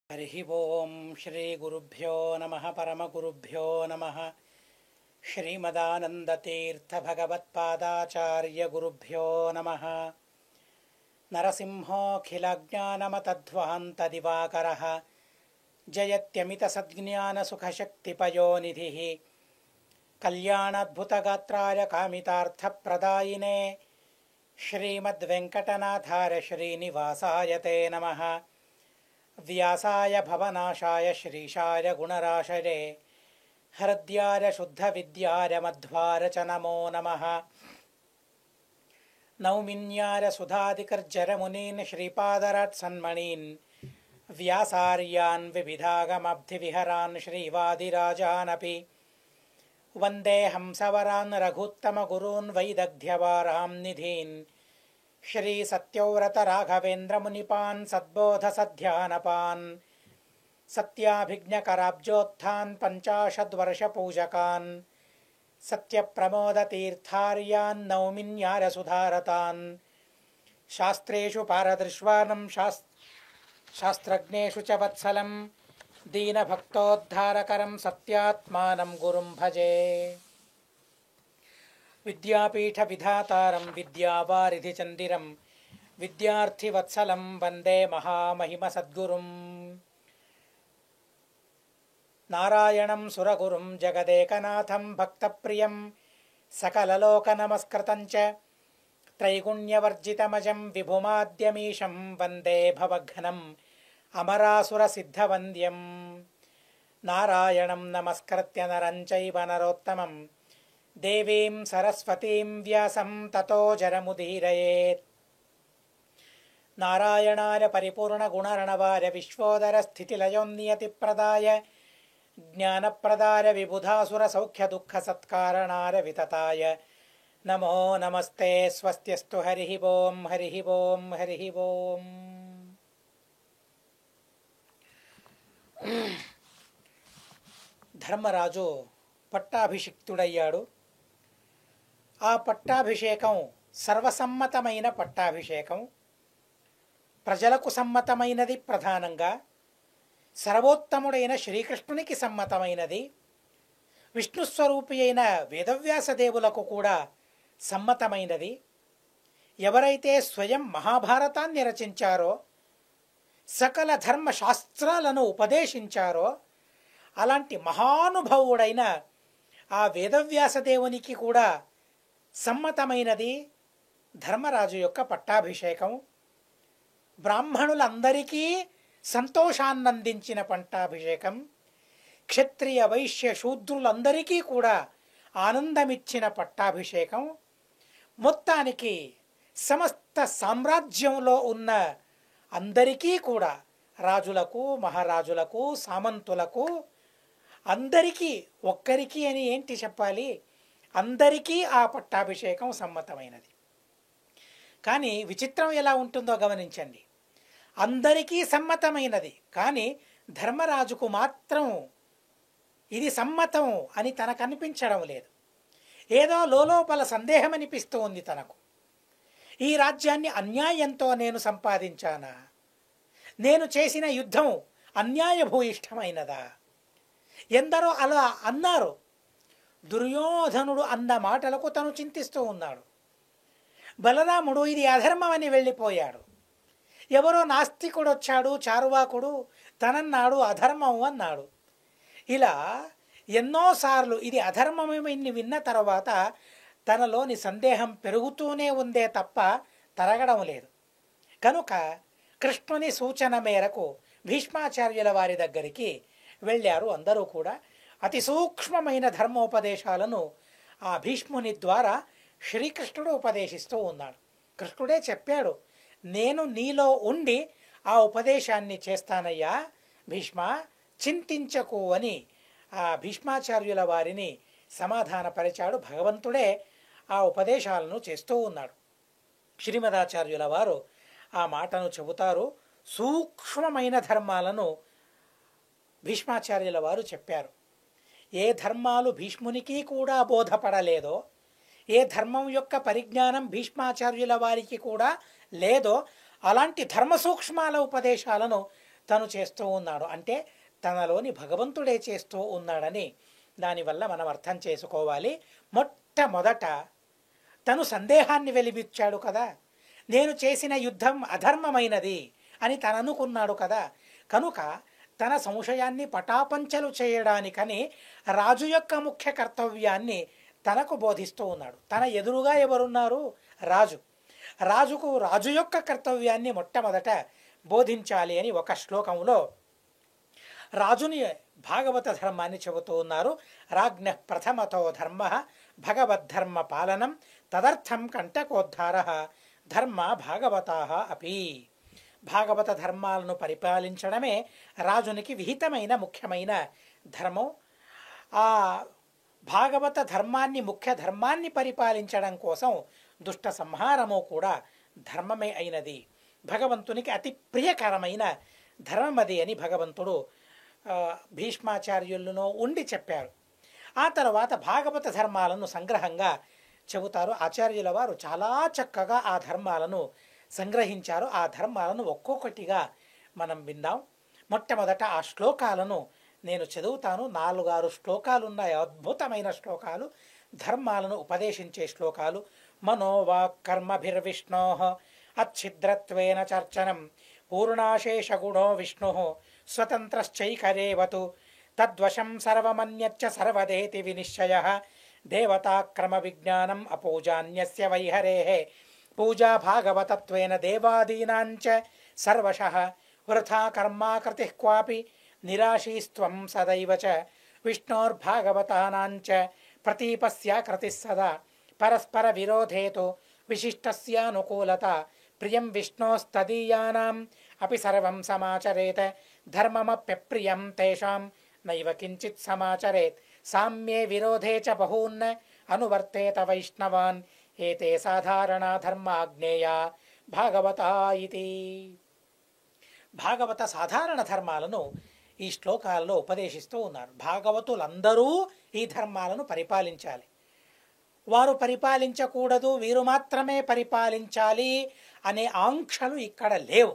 हरि ओं श्री गुरुभ्यो नमः परमगुरुभ्यो नमः श्रीमदानंदतीर्थ भगवत्पादाचार्य गुरुभ्यो नमः नरसिंहोऽखिलज्ञानमतध्वान्तदिवाकरः जयत्यमितसद्ज्ञानसुखशक्तिपयोनिधिः कल्याणाद्भुतगात्राय कामितार्थप्रदायिने श्रीमद्वेङ्कटनाथाय श्रीनिवासाय ते नमः। व्यासाय भवनाशाय श्रीशाय गुणराशये हृद्याय शुद्धविद्याय मध्वाय च नमो नमः। नौमिन्याय सुधादिकर्जरमुनीन् श्रीपादराट्सन्मणीन् व्यासार्यान् विविधागमब्धिविहरान् श्रीवादिराजानपि वन्दे हंसवरान् रघुत्तमगुरून् वैदग्ध्यवारां निधीन् श्री सत्यव्रत राघवेन्द्र मुनिपान् सद्बोधसध्यानपान् सत्याभिज्ञकराब्जोत्थान् पञ्चाशद्वर्षपूजकान् सत्यप्रमोदतीर्थार्यान् नौमिन्यारसुधारतान् शास्त्रेषु पारदृश्वानं शास्त्रज्ञेषु च वत्सलं दीनभक्तोद्धारकरं सत्यात्मानं गुरुं भजे। विद्यापीठ विधातारं विद्यावारिधिचन्दिरं विद्यार्थिवत्सलं वन्दे महामहिमसद्गुरुं नारायणं सुरगुरुं जगदेकनाथं भक्तप्रियं सकललोकनमस्कृतं च त्रैगुण्यवर्जितमजं विभुमाद्यमीशं वन्दे भवघ्नम् अमरासुरसिद्धवन्द्यं नारायणं नमस्कृत्य नरं चैव नरोत्तमं देवीं सरस्वतीं व्यासं ततो जरमुदीरयेत्। नारायणाय परिपूर्णगुणर्णवाय विश्वोदरस्थितिलयोन्नियतिप्रदाय ज्ञानप्रदाय विबुधासुरसौख्यदुःखसत्कारणाय वितताय नमो नमस्ते। स्वस्त्यस्तु हरिः ओं हरिः ओं हरिः ओं। ధర్మరాజు పట్టాభిషిక్తుడయ్యాడు. ఆ పట్టాభిషేకం సర్వసమ్మతమైన పట్టాభిషేకం, ప్రజలకు సమ్మతమైనది, ప్రధానంగా సర్వోత్తముడైన శ్రీకృష్ణునికి సమ్మతమైనది, విష్ణుస్వరూపి అయిన వేదవ్యాసదేవులకు కూడా సమ్మతమైనది. ఎవరైతే స్వయం మహాభారతాన్ని రచించారో, సకల ధర్మశాస్త్రాలను ఉపదేశించారో, అలాంటి మహానుభావుడైన ఆ వేదవ్యాసదేవునికి కూడా సమ్మతమైనది ధర్మరాజు యొక్క పట్టాభిషేకం. బ్రాహ్మణులందరికీ సంతోషాన్నందించిన పట్టాభిషేకం, క్షత్రియ వైశ్య శూద్రులందరికీ కూడా ఆనందమిచ్చిన పట్టాభిషేకం. మొత్తానికి సమస్త సామ్రాజ్యంలో ఉన్న అందరికీ కూడా, రాజులకు, మహారాజులకు, సామంతులకు, అందరికీ, ఒక్కరికి అని ఏంటి చెప్పాలి, అందరికీ ఆ పట్టాభిషేకం సమ్మతమైనది. కానీ విచిత్రం ఎలా ఉంటుందో గమనించండి. అందరికీ సమ్మతమైనది, కానీ ధర్మరాజుకు మాత్రం ఇది సమ్మతం అని తనకు అనిపించడం లేదు. ఏదో లోపల సందేహం అనిపిస్తూ ఉంది తనకు. ఈ రాజ్యాన్ని అన్యాయంతో నేను సంపాదించానా? నేను చేసిన యుద్ధం అన్యాయభూయిష్టమైనదా? ఎందరో అలా అన్నారు. దుర్యోధనుడు అన్న మాటలకు తను చింతిస్తూ ఉన్నాడు. బలరాముడు ఇది అధర్మం అని వెళ్ళిపోయాడు. ఎవరో నాస్తికుడు వచ్చాడు, చారువాకుడు, తనన్నాడు అధర్మం అన్నాడు. ఇలా ఎన్నోసార్లు ఇది అధర్మమని విన్న తర్వాత తనలోని సందేహం పెరుగుతూనే ఉందే తప్ప తరగడం లేదు. కనుక కృష్ణుని సూచన మేరకు భీష్మాచార్యుల వారి దగ్గరికి వెళ్ళారు. అందరూ కూడా అతి సూక్ష్మమైన ధర్మోపదేశాలను ఆ భీష్ముని ద్వారా శ్రీకృష్ణుడు ఉపదేశిస్తూ ఉన్నాడు. కృష్ణుడే చెప్పాడు, నేను నీలో ఉండి ఆ ఉపదేశాన్ని చేస్తానయ్యా భీష్మ, చింతించకు అని ఆ భీష్మాచార్యుల వారిని సమాధానపరిచాడు. భగవంతుడే ఆ ఉపదేశాలను చేస్తూ ఉన్నాడు. శ్రీమదాచార్యుల వారు ఆ మాటను చెబుతారు. సూక్ష్మమైన ధర్మాలను భీష్మాచార్యుల వారు చెప్పారు. ఏ ధర్మాలు భీష్మునికి కూడా బోధపడలేదో, ఏ ధర్మం యొక్క పరిజ్ఞానం భీష్మాచార్యుల వారికి కూడా లేదో అలాంటి ధర్మ సూక్ష్మాల ఉపదేశాలను తను చేస్తూ ఉన్నాడు అంటే తనలోని భగవంతుడే చేస్తూ ఉన్నాడని దానివల్ల మనం అర్థం చేసుకోవాలి. మొట్టమొదట తను సందేహాన్ని వెలిబుచ్చాడు కదా, నేను చేసిన యుద్ధం అధర్మమైనది అని తను అనుకున్నాడు కదా, కనుక తన సంశయాన్ని పటాపంచలు చేయడానికని రాజు యొక్క ముఖ్య కర్తవ్యాన్ని తనకు బోధిస్తూ ఉన్నాడు. తన ఎదురుగా ఎవరున్నారు? రాజుకు రాజు యొక్క కర్తవ్యాన్ని మొట్టమొదట బోధించాలి అని ఒక శ్లోకంలో రాజుని భాగవత ధర్మాన్ని చెబుతూ ఉన్నారు. రాజ్ఞ ప్రథమతో ధర్మ భగవద్ధర్మ పాలనం తదర్థం కంటకోద్ధార ధర్మ భాగవతా అపి. భాగవత ధర్మాలను పరిపాలించడమే రాజునికి విహితమైన ముఖ్యమైన ధర్మం. ఆ భాగవత ధర్మాన్ని ముఖ్య ధర్మాన్ని పరిపాలించడం కోసం దుష్ట సంహారము కూడా ధర్మమే అయినది. భగవంతునికి అతి ప్రియకరమైన ధర్మమది అని భగవంతుడు భీష్మాచార్యులను ఉండి చెప్పారు. ఆ తర్వాత భాగవత ధర్మాలను సంగ్రహంగా చెబుతారు. ఆచార్యుల వారు చాలా చక్కగా ఆ ధర్మాలను సంగ్రహించారు. ఆ ధర్మాలను ఒక్కొక్కటిగా మనం విందాం. మొట్టమొదట ఆ శ్లోకాలను నేను చదువుతాను. 4-6 శ్లోకాలు ఉన్నాయి, అద్భుతమైన శ్లోకాలు, ధర్మాలను ఉపదేశించే శ్లోకాలు. మనోవాక్కర్మభిర్విష్ణో అచ్ఛిద్రత్వేన చర్చనం పూర్ణాశేషగుణో విష్ణు స్వతంత్రశ్చైకరేవతు తద్వశం సర్వమన్యచ్చ సర్వదేతి వినిశ్చయ దేవతాక్రమ విజ్ఞానం అపూజాన్యస్య వైహరేః పూజా భాగవతత్వేన దేవాదీనాంచ సర్వశః వృథా కర్మాకృతిః క్వాపి నిరాశీస్త్వం సదైవ చ విష్ణోర్భాగవతానాంచ ప్రతీపస్యాకృతిః సదా పరస్పర విరోధేతు విశిష్టస్యానుకూలత ప్రియం విష్ణోస్తదీయానాం అపి సర్వం సమాచరేత్ ధర్మమప్యప్రియం తేషాం నైవ కించిత్ సమాచరేత్ సామ్యే విరోధే చ బహూన్ అనువర్తేత వైష్ణవాన్ ఏతే సాధారణా ధర్మాజ్ఞేయా భాగవతా ఇతి. భాగవత సాధారణ ధర్మాలను ఈ శ్లోకాలలో ఉపదేశిస్తూ ఉన్నారు. భాగవతులందరూ ఈ ధర్మాలను పరిపాలించాలి. వారు పరిపాలించకూడదు, వీరు మాత్రమే పరిపాలించాలి అనే ఆంక్షలు ఇక్కడ లేవు.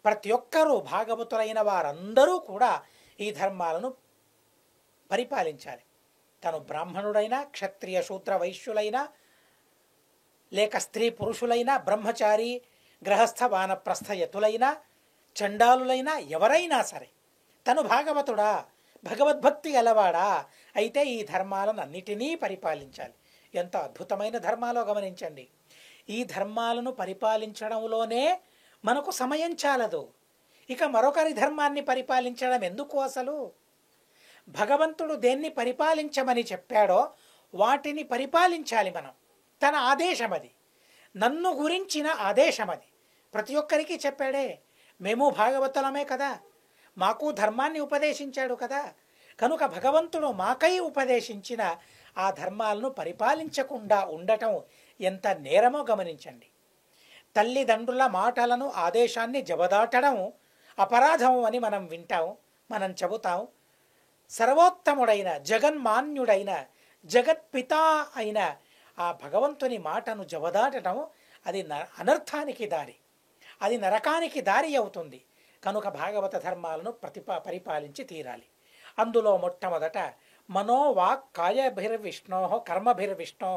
ప్రతి ఒక్కరూ భాగవతులైన వారందరూ కూడా ఈ ధర్మాలను పరిపాలించాలి. తను బ్రాహ్మణుడైనా, క్షత్రియ శూద్ర వైశ్యులైనా, లేక స్త్రీ పురుషులైనా, బ్రహ్మచారి గృహస్థ వానప్రస్థ యతులైనా, చండాలులైనా, ఎవరైనా సరే తను భాగవతుడా, భగవద్భక్తి గలవాడా అయితే ఈ ధర్మాలను అన్నిటినీ పరిపాలించాలి. ఎంత అద్భుతమైన ధర్మాలో గమనించండి. ఈ ధర్మాలను పరిపాలించడంలోనే మనకు సమయం చాలదు. ఇక మరొకరి ధర్మాన్ని పరిపాలించడం ఎందుకు? అసలు భగవంతుడు దేన్ని పరిపాలించమని చెప్పాడో వాటిని పరిపాలించాలి మనం. తన ఆదేశం అది, నన్ను గురించిన ఆదేశం అది. ప్రతి ఒక్కరికి చెప్పాడే. మేము భాగవతులమే కదా, మాకు ధర్మాన్ని ఉపదేశించాడు కదా, కనుక భగవంతుడు మాకై ఉపదేశించిన ఆ ధర్మాలను పరిపాలించకుండా ఉండటం ఎంత నేరమో గమనించండి. తల్లిదండ్రుల మాటలను, ఆదేశాన్ని జవదాటడం అపరాధం అని మనం వింటాం, మనం చెబుతాం. సర్వోత్తముడైన, జగన్మాన్యుడైన, జగత్పిత అయిన ఆ భగవంతుని మాటను జవదాటడం అది అనర్థానికి దారి, అది నరకానికి దారి అవుతుంది. కనుక భాగవత ధర్మాలను పరిపాలించి తీరాలి. అందులో మొట్టమొదట మనోవాక్ కాయభిర్విష్ణో కర్మభిర్విష్ణో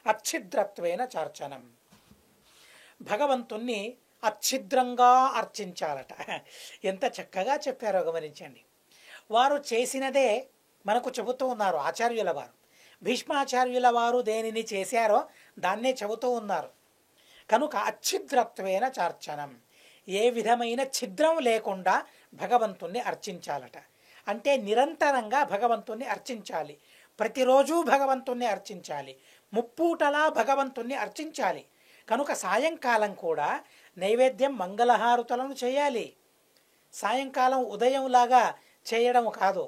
అచ్ఛిద్రత్వేన చార్చనం. భగవంతుణ్ణి అచ్ఛిద్రంగా అర్చించాలట. ఎంత చక్కగా చెప్పారో గమనించండి. వారు చేసినదే మనకు చెబుతూ ఉన్నారు ఆచార్యుల వారు. భీష్మాచార్యుల వారు దేనిని చేశారో దాన్నే చెబుతూ ఉన్నారు. కనుక అచ్ఛిద్రత్వేన చార్చనం, ఏ విధమైన ఛిద్రం లేకుండా భగవంతుణ్ణి అర్చించాలట. అంటే నిరంతరంగా భగవంతుణ్ణి అర్చించాలి, ప్రతిరోజు భగవంతుణ్ణి అర్చించాలి, ముప్పూటలా భగవంతుణ్ణి అర్చించాలి. కనుక సాయంకాలం కూడా నైవేద్యం మంగళహారతులను చేయాలి. సాయంకాలం ఉదయంలాగా చేయడం కాదు,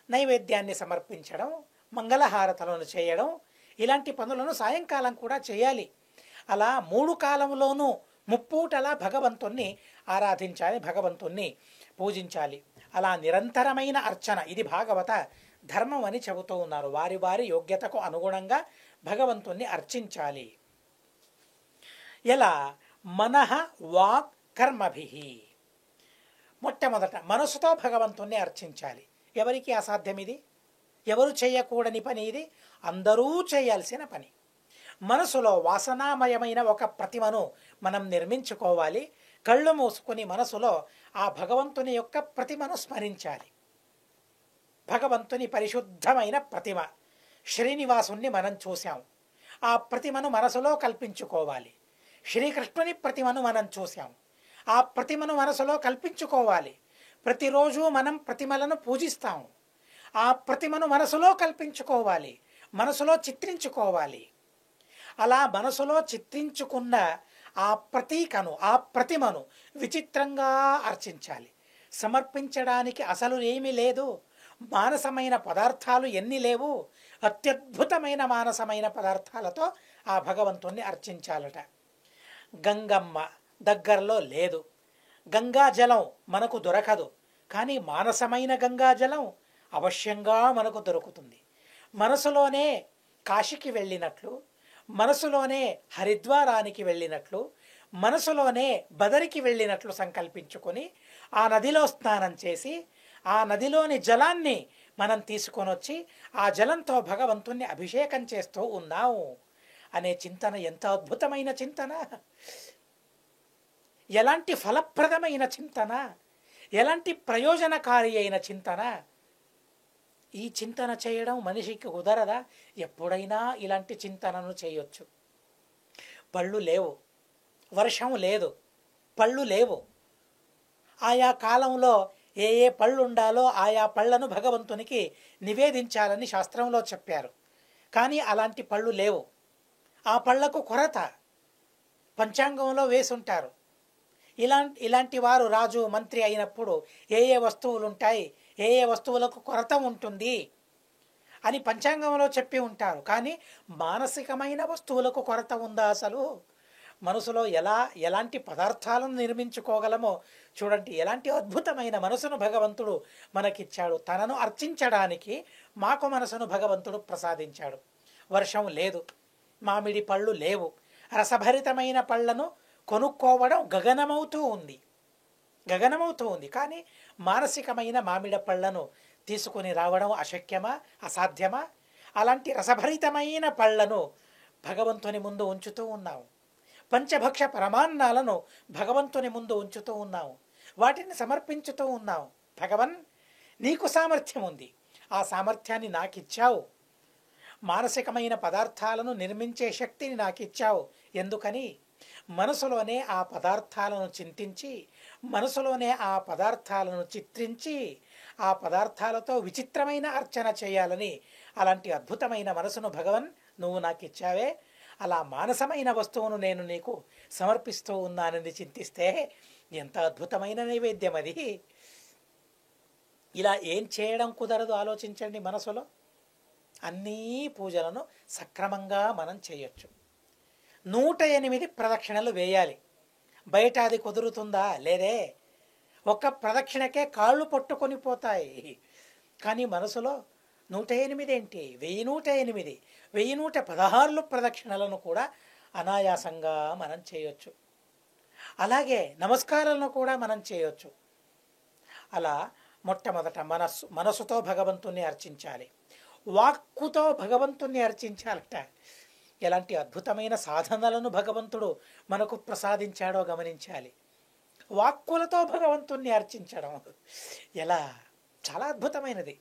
నైవేద్యాన్ని సమర్పించడం, మంగళహారతులను చేయడం, ఇలాంటి పనులను సాయంకాలం కూడా చేయాలి. అలా 3 కాలంలోనూ ముప్పూటలా భగవంతుణ్ణి ఆరాధించాలి, భగవంతుణ్ణి పూజించాలి. అలా నిరంతరమైన అర్చన, ఇది భాగవత ధర్మం అని చెబుతూ ఉన్నారు. వారి వారి యోగ్యతకు అనుగుణంగా భగవంతుణ్ణి అర్చించాలి. ఎలా? మనః వాక్ కర్మభిః. మొట్టమొదట మనసుతో భగవంతుణ్ణి అర్చించాలి. ఎవరికి అసాధ్యం ఇది? ఎవరు చేయకూడని పని ఇది? అందరూ చేయాల్సిన పని. మనసులో వాసనామయమైన ఒక ప్రతిమను మనం నిర్మించుకోవాలి. కళ్ళు మూసుకొని మనసులో ఆ భగవంతుని యొక్క ప్రతిమను స్మరించాలి. భగవంతుని పరిశుద్ధమైన ప్రతిమ శ్రీనివాసుని మనం చూసాం. ఆ ప్రతిమను మనసులో కల్పించుకోవాలి. శ్రీకృష్ణుని ప్రతిమను మనం చూసాం. ఆ ప్రతిమను మనసులో కల్పించుకోవాలి. ప్రతిరోజు మనం ప్రతిమలను పూజిస్తాము. ఆ ప్రతిమను మనసులో కల్పించుకోవాలి, మనసులో చిత్రించుకోవాలి. అలా మనసులో చిత్రించుకున్న ఆ ప్రతీకను, ఆ ప్రతిమను విచిత్రంగా అర్చించాలి. సమర్పించడానికి అసలు ఏమీ లేదు. మానసమైన పదార్థాలు ఎన్ని లేవు. అత్యద్భుతమైన మానసమైన పదార్థాలతో ఆ భగవంతుణ్ణి అర్చించాలట. గంగమ్మ దగ్గరలో లేదు, గంగాజలం మనకు దొరకదు. కానీ మానసమైన గంగాజలం అవశ్యంగా మనకు దొరుకుతుంది. మనసులోనే కాశీకి వెళ్ళినట్లు, మనసులోనే హరిద్వారానికి వెళ్ళినట్లు, మనసులోనే బదరికి వెళ్ళినట్లు సంకల్పించుకొని ఆ నదిలో స్నానం చేసి ఆ నదిలోని జలాన్ని మనం తీసుకొని వచ్చి ఆ జలంతో భగవంతుణ్ణి అభిషేకం చేస్తూ ఉన్నాము అనే చింతన ఎంత అద్భుతమైన చింతన! ఎలాంటి ఫలప్రదమైన చింతన! ఎలాంటి ప్రయోజనకారి అయిన చింతన! ఈ చింతన చేయడం మనిషికి కుదరదా? ఎప్పుడైనా ఇలాంటి చింతనను చేయొచ్చు. పళ్ళు లేవు, వర్షం లేదు, పళ్ళు లేవు. ఆయా కాలంలో ఏ ఏ పళ్ళు ఉండాలో ఆయా పళ్ళను భగవంతునికి నివేదించాలని శాస్త్రంలో చెప్పారు. కానీ అలాంటి పళ్ళు లేవు. ఆ పళ్ళకు కొరత పంచాంగంలో వేసుంటారు. ఇలాంటి వారు రాజు మంత్రి అయినప్పుడు ఏ ఏ వస్తువులు ఉంటాయి, ఏ ఏ వస్తువులకు కొరత ఉంటుంది అని పంచాంగంలో చెప్పి ఉంటారు. కానీ మానసికమైన వస్తువులకు కొరత ఉందా? అసలు మనసులో ఎలాంటి పదార్థాలను నిర్మించుకోగలమో చూడండి. ఎలాంటి అద్భుతమైన మనసును భగవంతుడు మనకిచ్చాడు. తనను అర్చించడానికి మాకు మనసును భగవంతుడు ప్రసాదించాడు. వర్షం లేదు, మామిడి పళ్ళు లేవు, రసభరితమైన పళ్ళను కొనుక్కోవడం గగనమవుతూ ఉంది. కానీ మానసికమైన మామిడి పళ్ళను తీసుకుని రావడం అశక్యమా, అసాధ్యమా? అలాంటి రసభరితమైన పళ్ళను భగవంతుని ముందు ఉంచుతూ ఉన్నాము. పంచభక్ష పరమాన్నాలను భగవంతుని ముందు ఉంచుతూ ఉన్నాము. వాటిని సమర్పించుతూ ఉన్నాము. భగవన్, నీకు సామర్థ్యం ఉంది, ఆ సామర్థ్యాన్ని నాకిచ్చావు. మానసికమైన పదార్థాలను నిర్మించే శక్తిని నాకిచ్చావు. ఎందుకని? మనసులోనే ఆ పదార్థాలను చింతించి, మనసులోనే ఆ పదార్థాలను చిత్రించి, ఆ పదార్థాలతో విచిత్రమైన అర్చన చేయాలని అలాంటి అద్భుతమైన మనసును భగవన్ నువ్వు నాకు ఇచ్చావే. అలా మానసమైన వస్తువును నేను నీకు సమర్పిస్తూ ఉన్నానని చింతిస్తే ఎంత అద్భుతమైన నైవేద్యం అది! ఇలా ఏం చేయడం కుదరదు ఆలోచించండి. మనసులో అన్నీ పూజలను సక్రమంగా మనం చేయొచ్చు. 108 ప్రదక్షిణలు వేయాలి. బయట అది కుదురుతుందా? లేదే. ఒక్క ప్రదక్షిణకే కాళ్ళు పట్టుకొని పోతాయి. కానీ మనసులో 108 ఏంటి, 1108, 1116 ప్రదక్షిణలను కూడా అనాయాసంగా మనం చేయొచ్చు. అలాగే నమస్కారాలను కూడా మనం చేయొచ్చు. అలా మొట్టమొదట మనసుతో భగవంతుణ్ణి అర్చించాలి. వాక్కుతో భగవంతుణ్ణి అర్చించాలట. ఎలాంటి అద్భుతమైన సాధనలను భగవంతుడు మనకు ప్రసాదించాడో గమనించాలి. వాక్కులతో భగవంతుణ్ణి అర్చించడం ఎలా చాలా అద్భుతమైనది.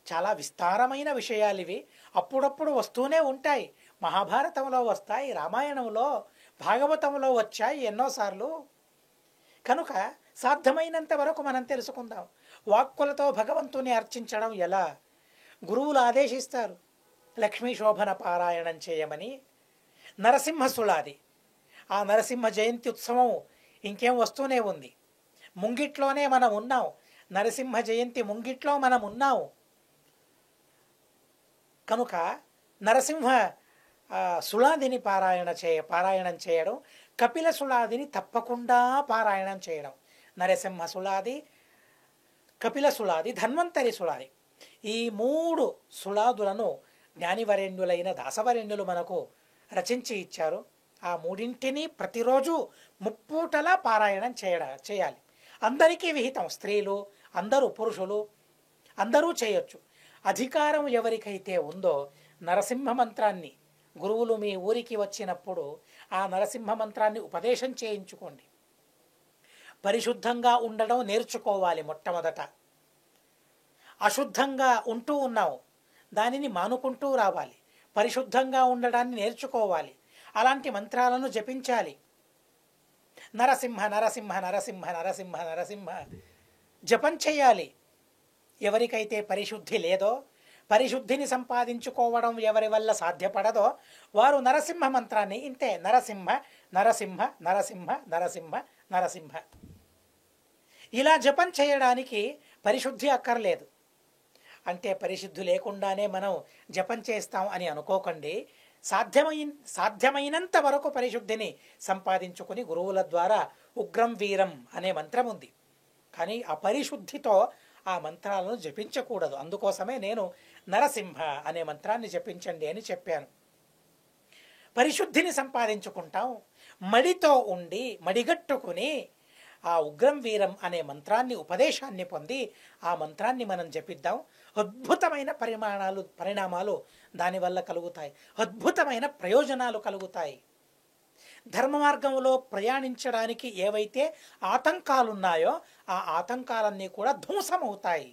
చాలా విస్తారమైన విషయాలు ఇవి. అప్పుడప్పుడు వస్తూనే ఉంటాయి. మహాభారతంలో వస్తాయి, రామాయణంలో, భాగవతంలో వచ్చాయి ఎన్నోసార్లు. కనుక సాధ్యమైనంత వరకు మనం తెలుసుకుందాం. వాక్కులతో భగవంతుని అర్చించడం ఎలా? గురువులు ఆదేశిస్తారు లక్ష్మీ శోభన పారాయణం చేయమని. నరసింహ సుళాది, ఆ నరసింహ జయంతి ఉత్సవం ఇంకేం వస్తూనే ఉంది. ముంగిట్లోనే మనం ఉన్నాం. నరసింహ జయంతి ముంగిట్లో మనం ఉన్నాం. కనుక నరసింహ సుళాదిని పారాయణం చేయడం, కపిల సుళాదిని తప్పకుండా పారాయణం చేయడం. నరసింహ సుళాది, కపిల సుళాది, ధన్వంతరి సుళాది, ఈ 3 సుళాదులను జ్ఞానివరేణ్యులైన దాసవరేణ్యులు మనకు రచించి ఇచ్చారు. ఆ 3ంటిని ప్రతిరోజు ముప్పూటలా పారాయణం చేయాలి. అందరికీ విహితం, స్త్రీలు, అందరూ, పురుషులు అందరూ చేయొచ్చు. అధికారం ఎవరికైతే ఉందో నరసింహ మంత్రాన్ని గురువులు మీ ఊరికి వచ్చినప్పుడు ఆ నరసింహ మంత్రాన్ని ఉపదేశం చేయించుకోండి. పరిశుద్ధంగా ఉండడం నేర్చుకోవాలి. మొట్టమొదట అశుద్ధంగా ఉంటూ ఉన్నావు, దానిని మానుకుంటూ రావాలి. పరిశుద్ధంగా ఉండడాన్ని నేర్చుకోవాలి. అలాంటి మంత్రాలను జపించాలి. నరసింహ నరసింహ నరసింహ నరసింహ నరసింహ జపం చేయాలి. ఎవరికైతే పరిశుద్ధి లేదో, పరిశుద్ధిని సంపాదించుకోవడం ఎవరి వల్ల సాధ్యపడదో వారు నరసింహ మంత్రాన్ని ఇంతే నరసింహ నరసింహ నరసింహ నరసింహ నరసింహ ఇలా జపం చేయడానికి పరిశుద్ధి అక్కర్లేదు. అంటే పరిశుద్ధి లేకుండానే మనం జపం చేస్తాం అని అనుకోకండి. సాధ్యమైనంత వరకు పరిశుద్ధిని సంపాదించుకుని గురువుల ద్వారా ఉగ్రం వీరం అనే మంత్రం ఉంది. కానీ అపరిశుద్ధితో ఆ మంత్రాలను జపించకూడదు. అందుకోసమే నేను నరసింహ అనే మంత్రాన్ని జపించండి అని చెప్పాను. పరిశుద్ధిని సంపాదించుకుంటాం. మడితో ఉండి మడిగట్టుకుని ఆ ఉగ్రం వీరం అనే మంత్రాన్ని ఉపదేశాన్ని పొంది ఆ మంత్రాన్ని మనం జపిద్దాం. అద్భుతమైన పరిణామాలు దానివల్ల కలుగుతాయి. అద్భుతమైన ప్రయోజనాలు కలుగుతాయి. ధర్మ మార్గంలో ప్రయాణించడానికి ఏవైతే ఆటంకాలున్నాయో ఆ ఆటంకాలన్నీ కూడా ధ్వంసమవుతాయి.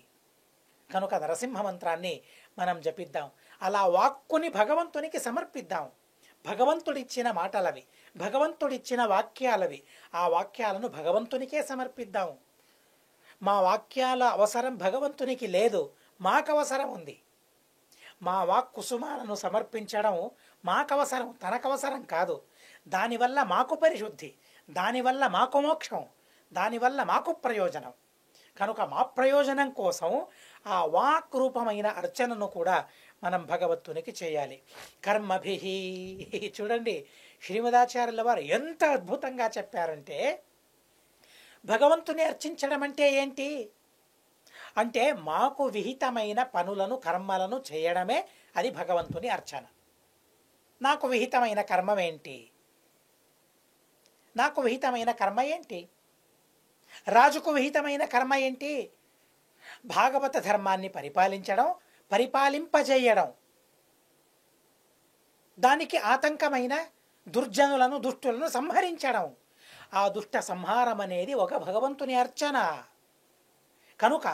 కనుక నరసింహ మంత్రాన్ని మనం జపిద్దాం. అలా వాక్కుని భగవంతునికి సమర్పిద్దాం. భగవంతుడిచ్చిన మాటలవి, భగవంతుడిచ్చిన వాక్యాలవి. ఆ వాక్యాలను భగవంతునికే సమర్పిద్దాం. మా వాక్యాల అవసరం భగవంతునికి లేదు, మాకు అవసరం ఉంది. మా వాక్కుసుమాలను సమర్పించడం మాకవసరం, తనకవసరం కాదు. దానివల్ల మాకు పరిశుద్ధి, దానివల్ల మాకు మోక్షం, దానివల్ల మాకు ప్రయోజనం. కనుక మా ప్రయోజనం కోసం ఆ వాక్ రూపమైన అర్చనను కూడా మనం భగవంతునికి చేయాలి. కర్మభిహి. చూడండి శ్రీమదాచార్యుల వారు ఎంత అద్భుతంగా చెప్పారంటే, భగవంతుని అర్చించడం అంటే ఏంటి అంటే మాకు విహితమైన పనులను కర్మలను చేయడమే అది భగవంతుని అర్చన. నాకు విహితమైన కర్మ ఏంటి? నాకు విహితమైన కర్మ ఏంటి? రాజుకు విహితమైన కర్మ ఏంటి? భాగవత ధర్మాన్ని పరిపాలించడం, పరిపాలింపజేయడం. దానికి ఆతంకమైన దుర్జనులను, దుష్టులను సంహరించడం. ఆ దుష్ట సంహారం అనేది ఒక భగవంతుని అర్చన. కనుక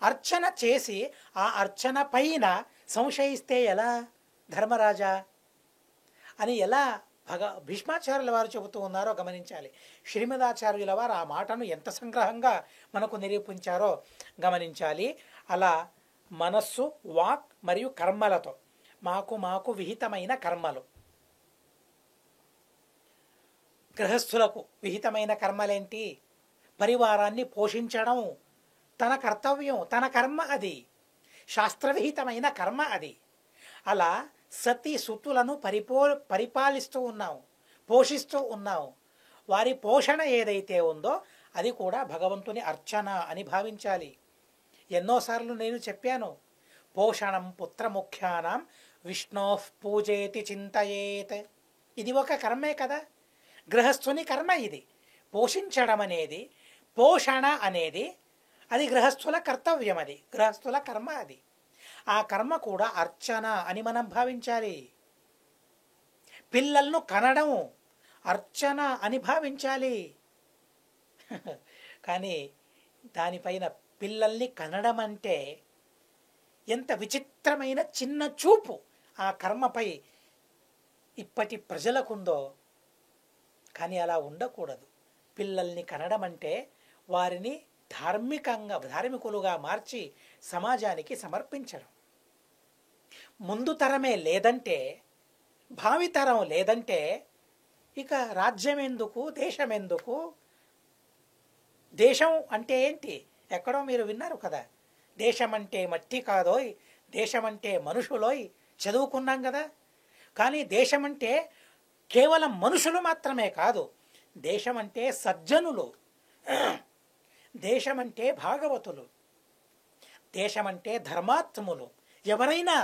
అర్చన చేసి ఆ అర్చన పైన సంశయిస్తే ఎలా ధర్మరాజా అని ఎలా భీష్మాచార్యుల వారు చెబుతూ ఉన్నారో గమనించాలి. శ్రీమదాచార్యుల వారు ఆ మాటను ఎంత సంగ్రహంగా మనకు నిరూపించారో గమనించాలి. అలా మనస్సు, వాక్ మరియు కర్మలతో మాకు విహితమైన కర్మలు. గృహస్థులకు విహితమైన కర్మలేంటి? పరివారాన్ని పోషించడం తన కర్తవ్యం, తన కర్మ అది. శాస్త్రవిహితమైన కర్మ అది. అలా సతీ సుతులను పరిపాలిస్తూ ఉన్నావు, పోషిస్తూ ఉన్నావు. వారి పోషణ ఏదైతే ఉందో అది కూడా భగవంతుని అర్చన అని భావించాలి. ఎన్నోసార్లు నేను చెప్పాను, పోషణం పుత్రముఖ్యానాం విష్ణోః పూజేతి చింతయేత్. ఇది ఒక కర్మే కదా, గృహస్థుని కర్మ ఇది. పోషించడం అనేది, పోషణ అనేది అది గృహస్థుల కర్తవ్యం, అది గృహస్థుల కర్మ. అది ఆ కర్మ కూడా అర్చన అని మనం భావించాలి. పిల్లలను కనడం అర్చన అని భావించాలి. కానీ దానిపైన పిల్లల్ని కనడం అంటే ఎంత విచిత్రమైన చిన్న చూపు ఆ కర్మపై ఇప్పటి ప్రజలకుందో. కానీ అలా ఉండకూడదు. పిల్లల్ని కనడం అంటే వారిని ధార్మికులుగా మార్చి సమాజానికి సమర్పించడం. ముందు తరమే లేదంటే, భావితరం లేదంటే ఇక రాజ్యం ఎందుకు, దేశం ఎందుకు? దేశం అంటే ఏంటి? ఎక్కడో మీరు విన్నారు కదా, దేశం అంటే మట్టి కాదోయ్, దేశం అంటే మనుషులోయ్, చదువుకున్నాం కదా. కానీ దేశం అంటే కేవలం మనుషులు మాత్రమే కాదు, దేశం అంటే సజ్జనులు, దేశం అంటే భాగవతులు, దేశం అంటే ధర్మాత్ములు. ఎవరైనా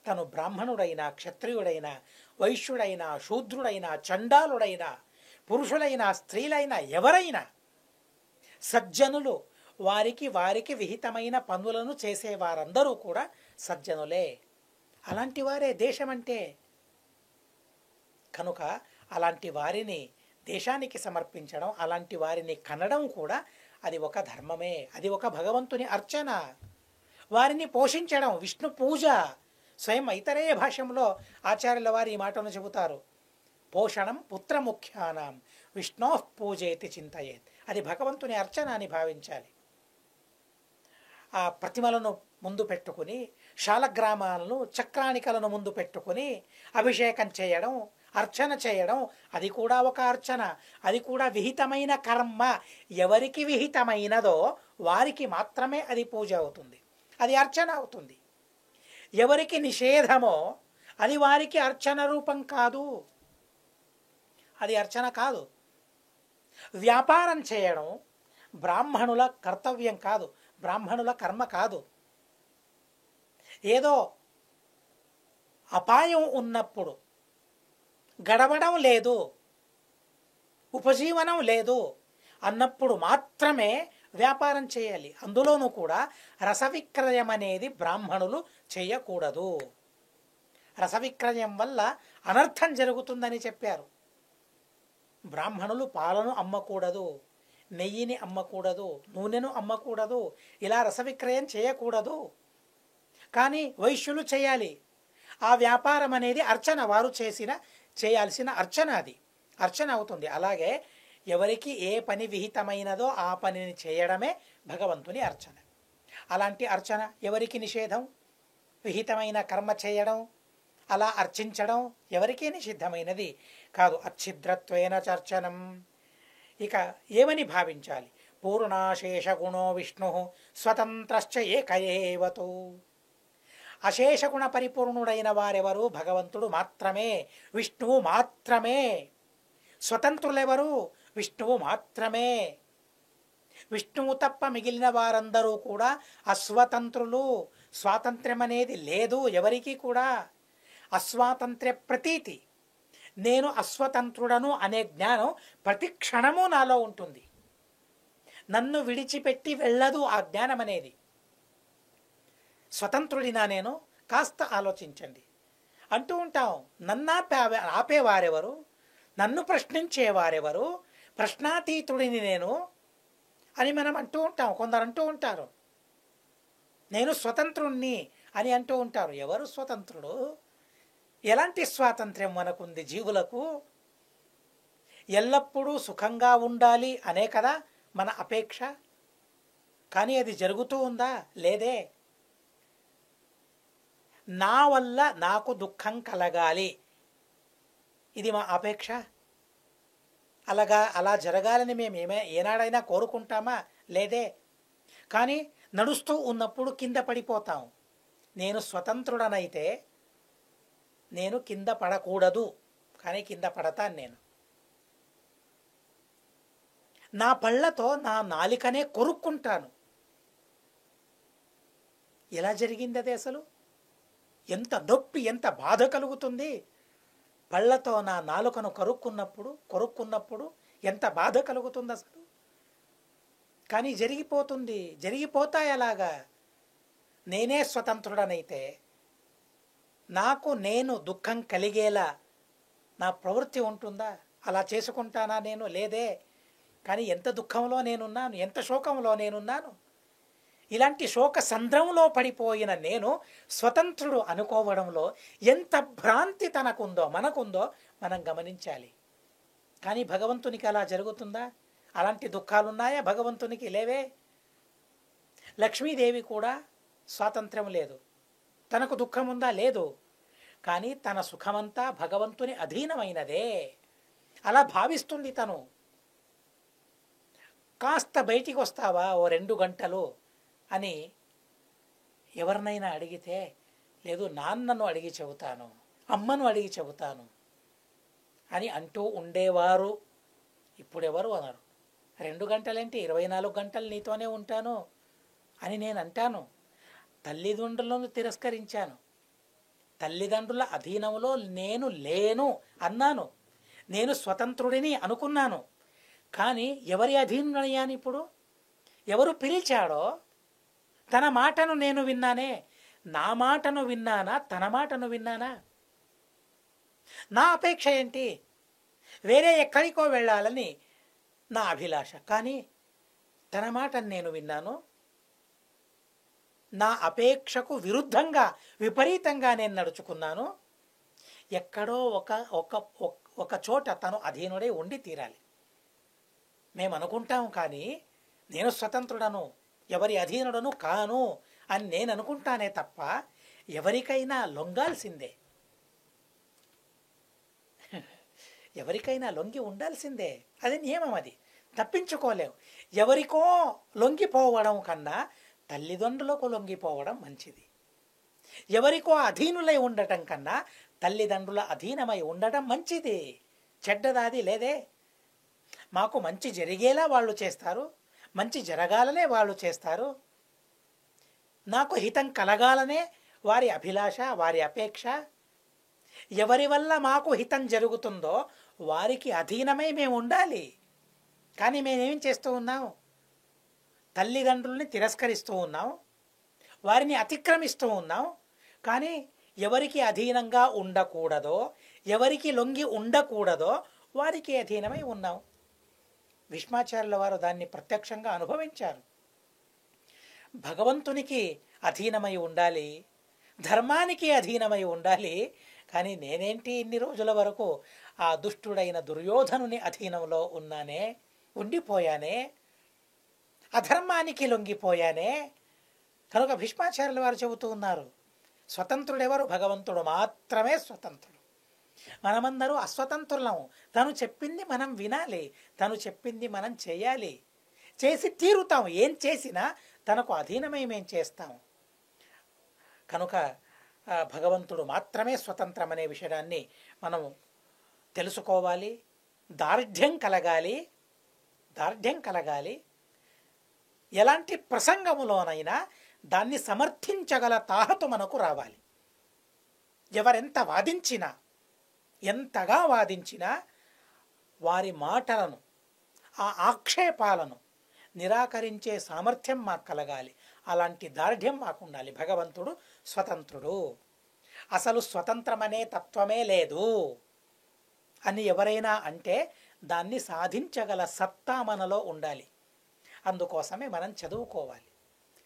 తను బ్రాహ్మణుడైనా, క్షత్రియుడైనా, వైశ్యుడైనా, శూద్రుడైనా, చండాలుడైనా, పురుషులైనా, స్త్రీలైనా, ఎవరైనా సజ్జనులు వారికి వారికి విహితమైన పనులను చేసేవారందరూ కూడా సజ్జనులే. అలాంటి వారే దేశం అంటే. కనుక అలాంటి వారిని దేశానికి సమర్పించడం, అలాంటి వారిని కనడం కూడా అది ఒక ధర్మమే, అది ఒక భగవంతుని అర్చన. వారిని పోషించడం విష్ణు పూజ. స్వయం ఐతరేయ భాష్యంలో ఆచార్యుల వారు ఈ మాటను చెబుతారు. పోషణం పుత్రముఖ్యానాం విష్ణో పూజేతి చింతయేత్. అది భగవంతుని అర్చన అని భావించాలి. ఆ ప్రతిమలను ముందు పెట్టుకుని, శాలగ్రామాలను చక్రానికలను ముందు పెట్టుకుని అభిషేకం చేయడం, అర్చన చేయడం, అది కూడా ఒక అర్చన. అది కూడా విహితమైన కర్మ. ఎవరికి విహితమైనదో వారికి మాత్రమే అది పూజ అవుతుంది, అది అర్చన అవుతుంది. ఎవరికి నిషేధమో అది వారికి అర్చన రూపం కాదు, అది అర్చన కాదు. వ్యాపారం చేయడం బ్రాహ్మణుల కర్తవ్యం కాదు, బ్రాహ్మణుల కర్మ కాదు. ఏదో అపాయం ఉన్నప్పుడు, గడవడం లేదు, ఉపజీవనం లేదు అన్నప్పుడు మాత్రమే వ్యాపారం చేయాలి. అందులోనూ కూడా రసవిక్రయం అనేది బ్రాహ్మణులు చేయకూడదు. రసవిక్రయం వల్ల అనర్థం జరుగుతుందని చెప్పారు. బ్రాహ్మణులు పాలను అమ్మకూడదు, నెయ్యిని అమ్మకూడదు, నూనెను అమ్మకూడదు, ఇలా రసవిక్రయం చేయకూడదు. కానీ వైశ్యులు చేయాలి. ఆ వ్యాపారం అనేది అర్చన, వారు చేయాల్సిన అర్చన, అది అర్చన అవుతుంది. అలాగే ఎవరికి ఏ పని విహితమైనదో ఆ పనిని చేయడమే భగవంతుని అర్చన. అలాంటి అర్చన ఎవరికి నిషేధం? విహితమైన కర్మ చేయడం, అలా అర్చించడం ఎవరికీ నిషిద్ధమైనది కాదు. అచ్ఛిద్రత్వేన చర్చనం. ఇక ఏమని భావించాలి? పూర్ణాశేష గుణో విష్ణు స్వతంత్రశ్చ ఏకయేవతు. అశేషగుణ పరిపూర్ణుడైన వారెవరు? భగవంతుడు మాత్రమే, విష్ణువు మాత్రమే. స్వతంత్రులెవరు? విష్ణువు మాత్రమే. విష్ణువు తప్ప మిగిలిన వారందరూ కూడా అస్వతంత్రులు. స్వాతంత్ర్యం అనేది లేదు ఎవరికి కూడా. అస్వాతంత్ర్య ప్రతీతి, నేను అస్వతంత్రుడను అనే జ్ఞానం ప్రతి క్షణము నాలో ఉంటుంది. నన్ను విడిచిపెట్టి వెళ్ళదు ఆ జ్ఞానం అనేది. స్వతంత్రుడినా నేను? కాస్త ఆలోచించండి. అంటూ ఉంటాం, నన్ను ఆపేవారెవరు? నన్ను ప్రశ్నించేవారెవరు? ప్రశ్నాతీతుడిని నేను అని మనం అంటూ ఉంటాం. కొందరు అంటూ ఉంటారు, నేను స్వతంత్రుణ్ణి అని అంటూ ఉంటారు. ఎవరు స్వతంత్రుడు? ఎలాంటి స్వాతంత్ర్యం మనకుంది? జీవులకు ఎల్లప్పుడూ సుఖంగా ఉండాలి అనే కదా మన అపేక్ష. కానీ అది జరుగుతూ ఉందా? లేదే. నా వల్ల నాకు దుఃఖం కలగాలి, ఇది మా అపేక్ష. అలా జరగాలని మేము ఏనాడైనా కోరుకుంటామా? లేదే. కానీ నడుస్తూ ఉన్నప్పుడు కింద పడిపోతాం. నేను స్వతంత్రుడనైతే నేను కింద పడకూడదు, కానీ కింద పడతాను నేను. నా పళ్ళతో నా నాలికనే కొరుక్కుంటాను. ఎలా జరిగింది అది? అసలు ఎంత నొప్పి, ఎంత బాధ కలుగుతుంది. పళ్ళతో నా నాలుకను కొరుక్కున్నప్పుడు ఎంత బాధ కలుగుతుంది అసలు. కానీ జరిగిపోతాయి అలాగా. నేనే స్వతంత్రుడనైతే నాకు నేను దుఃఖం కలిగేలా నా ప్రవృత్తి ఉంటుందా? అలా చేసుకుంటానా నేను? లేదే. కానీ ఎంత దుఃఖంలో నేనున్నాను, ఎంత శోకంలో నేనున్నాను. ఇలాంటి శోక సంద్రంలో పడిపోయిన నేను స్వతంత్రుడు అనుకోవడంలో ఎంత భ్రాంతి తనకుందో మనకుందో మనం గమనించాలి. కానీ భగవంతునికి అలా జరుగుతుందా? అలాంటి దుఃఖాలున్నాయా? భగవంతునికి లేవే. లక్ష్మీదేవి కూడా స్వాతంత్ర్యం లేదు. తనకు దుఃఖం ఉందా? లేదు. కానీ తన సుఖమంతా భగవంతుని అధీనమైనదే అలా భావిస్తుంది తను. కాస్త బయటికి వస్తావా ఓ 2 గంటలు అని ఎవరినైనా అడిగితే, లేదు నాన్నను అడిగి చెబుతాను, అమ్మను అడిగి చెబుతాను అని అంటూ ఉండేవారు. ఇప్పుడు ఎవరు అనరు. 2 గంటలేంటి, 24 గంటలు నీతోనే ఉంటాను అని నేను అంటాను. తల్లిదండ్రులను తిరస్కరించాను, తల్లిదండ్రుల అధీనంలో నేను లేను అన్నాను, నేను స్వతంత్రుడిని అనుకున్నాను. కానీ ఎవరి అధీనుడయ్యాను ఇప్పుడు? ఎవరు పిలిచాడో తన మాటను నేను విన్నానే. నా మాటను విన్నానా, తన మాటను విన్నానా? నా అపేక్ష ఏంటి? వేరే ఎక్కడికో వెళ్ళాలని నా అభిలాష. కానీ తన మాటను నేను విన్నాను. నా అపేక్షకు విరుద్ధంగా, విపరీతంగా నేను నడుచుకున్నాను. ఎక్కడో ఒక ఒక ఒక చోట తను అధీనుడై ఉండి తీరాలి. మేము అనుకుంటాం, కానీ నేను స్వతంత్రుడను, ఎవరి అధీనుడను కాను అని నేను అనుకుంటానే తప్ప ఎవరికైనా లొంగాల్సిందే, ఎవరికైనా లొంగి ఉండాల్సిందే. అది నియమం, అది తప్పించుకోలేము. ఎవరికో లొంగిపోవడం కన్నా తల్లిదండ్రులకు లొంగిపోవడం మంచిది. ఎవరికో అధీనులై ఉండటం కన్నా తల్లిదండ్రుల అధీనమై ఉండటం మంచిది. చెడ్డదాది లేదే. మాకు మంచి జరిగేలా వాళ్ళు చేస్తారు, మంచి జరగాలనే వాళ్ళు చేస్తారు. నాకు హితం కలగాలనే వారి అభిలాష, వారి అపేక్ష. ఎవరి వల్ల మాకు హితం జరుగుతుందో వారికి అధీనమై మేము ఉండాలి. కానీ మేమేం చేస్తూ ఉన్నాం? తల్లిదండ్రుల్ని తిరస్కరిస్తూ ఉన్నాం, వారిని అతిక్రమిస్తూ ఉన్నాం. కానీ ఎవరికి అధీనంగా ఉండకూడదో, ఎవరికి లొంగి ఉండకూడదో వారికి అధీనమై ఉన్నాం. భీష్మాచార్యుల వారు దాన్ని ప్రత్యక్షంగా అనుభవించారు. భగవంతునికి అధీనమై ఉండాలి, ధర్మానికి అధీనమై ఉండాలి. కానీ నేనేంటి ఇన్ని రోజుల వరకు ఆ దుష్టుడైన దుర్యోధనుని అధీనంలో ఉన్నానే, ఉండిపోయానే, అధర్మానికి లొంగిపోయానే. కనుక భీష్మాచార్యుల వారు చెబుతూ ఉన్నారు, స్వతంత్రుడెవరు? భగవంతుడు మాత్రమే స్వతంత్రుడు. మనమందరూ అస్వతంత్రులము. తను చెప్పింది మనం వినాలి, తను చెప్పింది మనం చేయాలి, చేసి తీరుతాం. ఏం చేసినా తనకు అధీనమై మేం చేస్తాం. కనుక భగవంతుడు మాత్రమే స్వతంత్రం అనే విషయాన్ని మనం తెలుసుకోవాలి. దార్ఢ్యం కలగాలి, దార్ఢ్యం కలగాలి. ఎలాంటి ప్రసంగములోనైనా దాన్ని సమర్థించగల తాహతు మనకు రావాలి. ఎవరెంత వాదించినా, ఎంతగా వాదించినా వారి మాటలను, ఆ ఆక్షేపాలను నిరాకరించే సామర్థ్యం మాకు కలగాలి. అలాంటి దార్ఢ్యం మాకు ఉండాలి. భగవంతుడు స్వతంత్రుడు, అసలు స్వతంత్రమనే తత్వమే లేదు అని ఎవరైనా అంటే దాన్ని సాధించగల సత్తా మనలో ఉండాలి. అందుకోసమే మనం చదువుకోవాలి,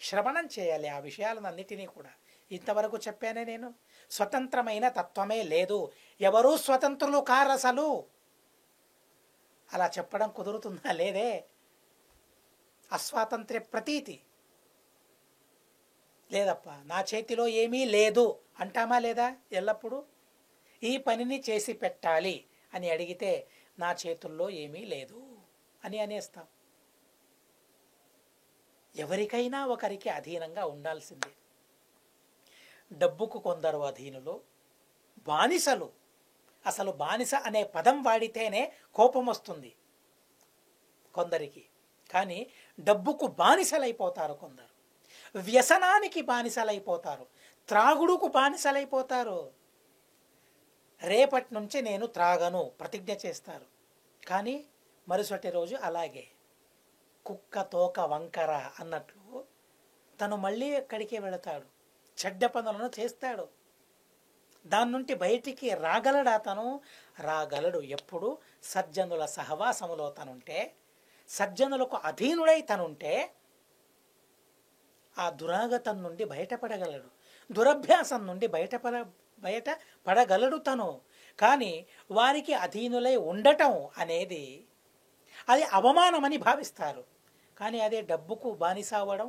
శ్రవణం చేయాలి ఆ విషయాలన్నిటినీ కూడా. ఇంతవరకు చెప్పానే నేను, స్వతంత్రమైన తత్వమే లేదు, ఎవరూ స్వతంత్రులు కారు అసలు. అలా చెప్పడం కుదురుతుందా? లేదే. అస్వాతంత్ర్య ప్రతీతి లేదప్ప. నా చేతిలో ఏమీ లేదు అంటామా లేదా? ఎల్లప్పుడూ ఈ పనిని చేసి పెట్టాలి అని అడిగితే నా చేతుల్లో ఏమీ లేదు అని అనేస్తాం. ఎవరికైనా ఒకరికి అధీనంగా ఉండాల్సిందే. డబ్బుకు కొందరు అధీనులు, బానిసలు. అసలు బానిస అనే పదం వాడితేనే కోపం వస్తుంది కొందరికి. కానీ డబ్బుకు బానిసలైపోతారు కొందరు, వ్యసనానికి బానిసలైపోతారు, త్రాగుడుకు బానిసలైపోతారు. రేపటి నుంచి నేను త్రాగను ప్రతిజ్ఞ చేస్తారు. కానీ మరుసటి రోజు అలాగే కుక్క తోక వంకర అన్నట్లు తను మళ్ళీ ఎక్కడికే వెళతాడు, చెడ్డ పనులను చేస్తాడు. దాని నుండి బయటికి రాగలడా? తను రాగలడు ఎప్పుడు సజ్జనుల సహవాసములో తనుంటే, సజ్జనులకు అధీనుడై తనుంటే ఆ దురాగతం నుండి బయటపడగలడు, దురభ్యాసం నుండి బయటపడగలడు తను. కానీ వారికి అధీనులై ఉండటం అనేది అది అవమానమని భావిస్తారు. కానీ అదే డబ్బుకు బానిస అవ్వడం,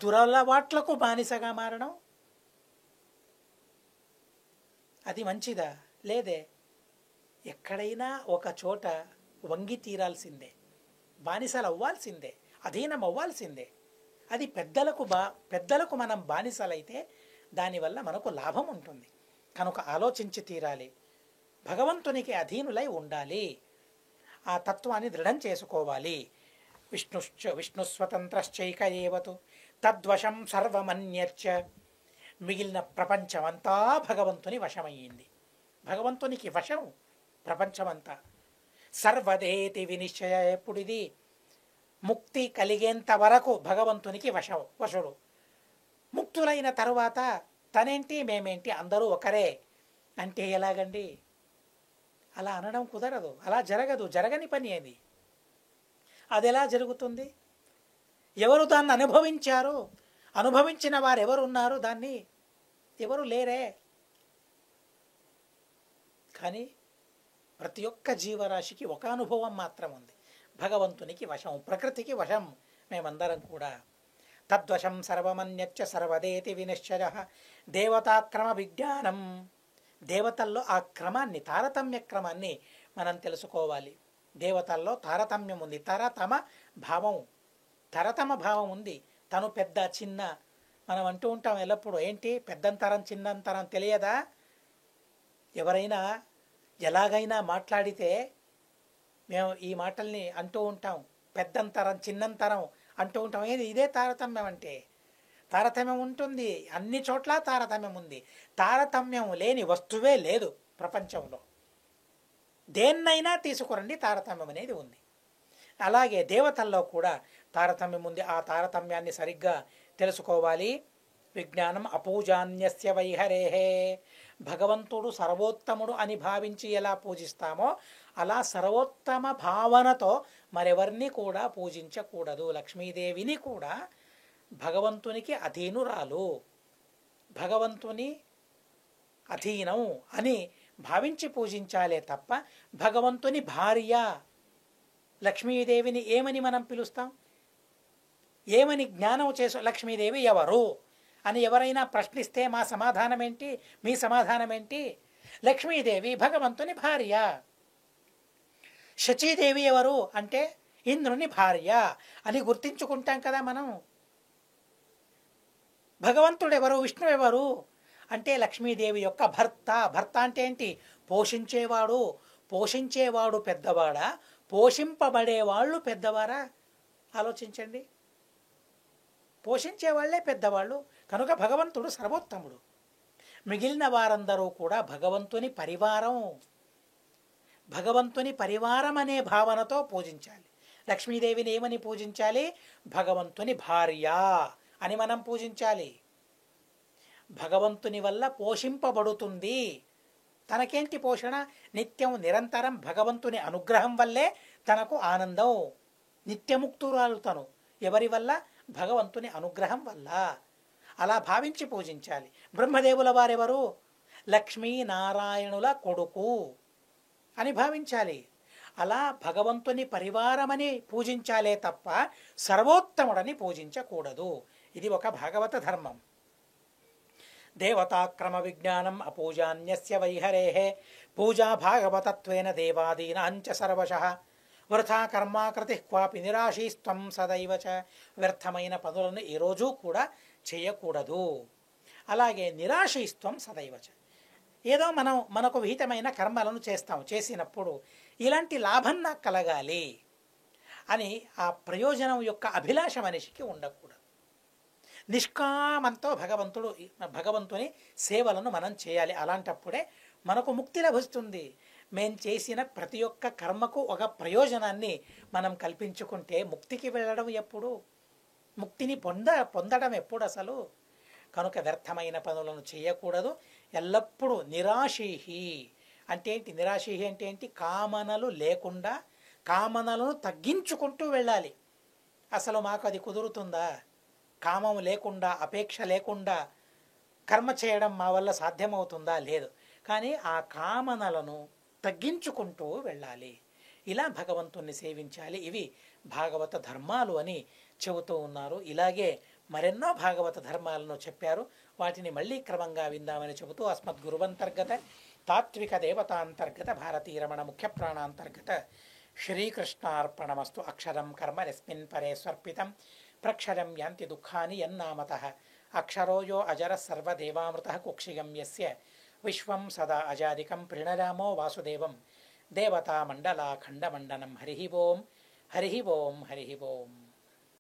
దురలవాట్లకు బానిసగా మారడం, అది మంచిదా? లేదే. ఎక్కడైనా ఒక చోట వంగి తీరాల్సిందే, బానిసలు అవ్వాల్సిందే, అధీనం అవ్వాల్సిందే. అది పెద్దలకు మనం బానిసలైతే దానివల్ల మనకు లాభం ఉంటుంది. కనుక ఆలోచించి తీరాలి, భగవంతునికి అధీనులై ఉండాలి, ఆ తత్వాన్ని దృఢం చేసుకోవాలి. విష్ణుస్వతంత్రశ్చైక ఏవతు తద్వశం సర్వమన్యచ్చ. మిగిలిన ప్రపంచమంతా భగవంతుని వశమయ్యింది. భగవంతునికి వశం ప్రపంచమంతా. సర్వదేతి వినిశ్చయ. ఎప్పుడిది ముక్తి కలిగేంత వరకు భగవంతునికి వశుడు. ముక్తులైన తరువాత తనేంటి మేమేంటి అందరూ ఒకరే అంటే ఎలాగండి? అలా అనడం కుదరదు, అలా జరగదు, జరగని పని అది. అది ఎలా జరుగుతుంది? ఎవరు దాన్ని అనుభవించారు? అనుభవించిన వారు ఎవరు ఉన్నారు? దాన్ని ఎవరు లేరే. కానీ ప్రతి ఒక్క జీవరాశికి ఒక అనుభవం మాత్రం ఉంది. భగవంతునికి వశం, ప్రకృతికి వశం మేమందరం కూడా. తద్వశం సర్వమన్యచ్చ సర్వదేతి వినిశ్చయ దేవతాక్రమ విజ్ఞానం. దేవతల్లో ఆ క్రమాన్ని, తారతమ్య క్రమాన్ని మనం తెలుసుకోవాలి. దేవతల్లో తారతమ్యం ఉంది, తరతమ భావం ఉంది. తను పెద్ద చిన్న మనం అంటూ ఉంటాం ఎల్లప్పుడూ. ఏంటి పెద్దంతరం చిన్నంతరం తెలియదా? ఎవరైనా ఎలాగైనా మాట్లాడితే మేము ఈ మాటల్ని అంటూ ఉంటాం, పెద్దంతరం చిన్నంతరం అంటూ ఉంటాం. ఇదే తారతమ్యం అంటే. తారతమ్యం ఉంటుంది, అన్ని చోట్ల తారతమ్యం ఉంది. తారతమ్యం లేని వస్తువే లేదు ప్రపంచంలో. దేన్నైనా తీసుకురండి, తారతమ్యం అనేది ఉంది. అలాగే దేవతల్లో కూడా తారతమ్యం ఉంది. ఆ తారతమ్యాన్ని సరిగ్గా తెలుసుకోవాలి. విజ్ఞానం అపూజాన్యస్య వైహరేహే. భగవంతుడు సర్వోత్తముడు అని భావించి ఎలా పూజిస్తామో అలా సర్వోత్తమ భావనతో మరెవరిని కూడా పూజించకూడదు. లక్ష్మీదేవిని కూడా భగవంతునికి అధీనురాలు, భగవంతుని అధీనం అని భావించి పూజించాలే తప్ప భగవంతుని భార్య లక్ష్మీదేవిని ఏమని మనం పిలుస్తాం? ఏమని జ్ఞానం చేసు లక్ష్మీదేవి ఎవరు అని ఎవరైనా ప్రశ్నిస్తే మా సమాధానం ఏంటి? మీ సమాధానం ఏంటి? లక్ష్మీదేవి భగవంతుని భార్య. శచీదేవి ఎవరు అంటే ఇంద్రుని భార్య అని గుర్తించుకుంటాం కదా మనం. భగవంతుడు ఎవరు, విష్ణు ఎవరు అంటే లక్ష్మీదేవి యొక్క భర్త. భర్త అంటే ఏంటి? పోషించేవాడు. పోషించేవాడు పెద్దవాడా, పోషింపబడేవాళ్ళు పెద్దవారా? ఆలోచించండి. పోషించేవాళ్లే పెద్దవాళ్ళు. కనుక భగవంతుడు సర్వోత్తముడు. మిగిలిన వారందరూ కూడా భగవంతుని పరివారం. భగవంతుని పరివారం అనే భావనతో పూజించాలి. లక్ష్మీదేవిని ఏమని పూజించాలి? భగవంతుని భార్య అని మనం పూజించాలి. భగవంతుని వల్ల పోషింపబడుతుంది. తనకేంటి పోషణ? నిత్యం నిరంతరం భగవంతుని అనుగ్రహం వల్లే తనకు ఆనందం. నిత్యముక్తురాలు తను. ఎవరి వల్ల? భగవంతుని అనుగ్రహం వల్ల. అలా భావించి పూజించాలి. బ్రహ్మదేవుల వారెవరు? లక్ష్మీనారాయణుల కొడుకు అని భావించాలి. అలా భగవంతుని పరివారమని పూజించాలే తప్ప సర్వోత్తముడని పూజించకూడదు. ఇది ఒక భాగవత ధర్మం. దేవతాక్రమ విజ్ఞానం అపూజాన్యస్య వైహరేహే పూజా భాగవతత్వేన దేవాదీనాంచ సర్వశః వృథా కర్మాకృతి క్వాపి నిరాశీస్త్వం సదైవచ. వ్యర్థమైన పనులను ఏ రోజు కూడా చేయకూడదు. అలాగే నిరాశీస్త్వం సదైవచ. ఏదో మనకు విహితమైన కర్మలను చేసినప్పుడు ఇలాంటి లాభం నాకు కలగాలి అని ఆ ప్రయోజనం యొక్క అభిలాష మనిషికి ఉండకూడదు. నిష్కామంతో భగవంతుని సేవలను మనం చేయాలి. అలాంటప్పుడే మనకు ముక్తి లభిస్తుంది. మేం చేసిన ప్రతి ఒక్క కర్మకు ఒక ప్రయోజనాన్ని మనం కల్పించుకుంటే ముక్తికి వెళ్ళడం ఎప్పుడు? ముక్తిని పొందడం ఎప్పుడు అసలు? కనుక వ్యర్థమైన పనులను చేయకూడదు. ఎల్లప్పుడూ నిరాశీహి అంటే ఏంటి? నిరాశీహి అంటే ఏంటి? కామనలు లేకుండా కామనలను తగ్గించుకుంటూ వెళ్ళాలి. అసలు మాకు అది కుదురుతుందా? కామం లేకుండా, అపేక్ష లేకుండా కర్మ చేయడం మా వల్ల సాధ్యమవుతుందా? లేదు. కానీ ఆ కామనలను తగ్గించుకుంటూ వెళ్ళాలి. ఇలా భగవంతుణ్ణి సేవించాలి. ఇవి భాగవత ధర్మాలు అని చెబుతూ ఉన్నారు. ఇలాగే మరెన్నో భాగవత ధర్మాలను చెప్పారు. వాటిని మళ్ళీ క్రమంగా విందామని చెబుతూ అస్మద్గురువంతర్గత తాత్విక దేవతాంతర్గత భారతీరమణ ముఖ్య ప్రాణాంతర్గత శ్రీకృష్ణార్పణమస్తు. అక్షరం కర్మ యస్మిన్ పరే స్వర్పితం ప్రక్షరం యాంతి దుఃఖాని యన్నామతః అక్షరో యో అజరః సర్వదేవామృతః కుక్షిగం యస్య విశ్వం సదా అజాదికం ప్రణరామో వాసుదేవం దేవతామండలాఖండమండనం. హరి ఓం హరి ఓం హరి ఓం.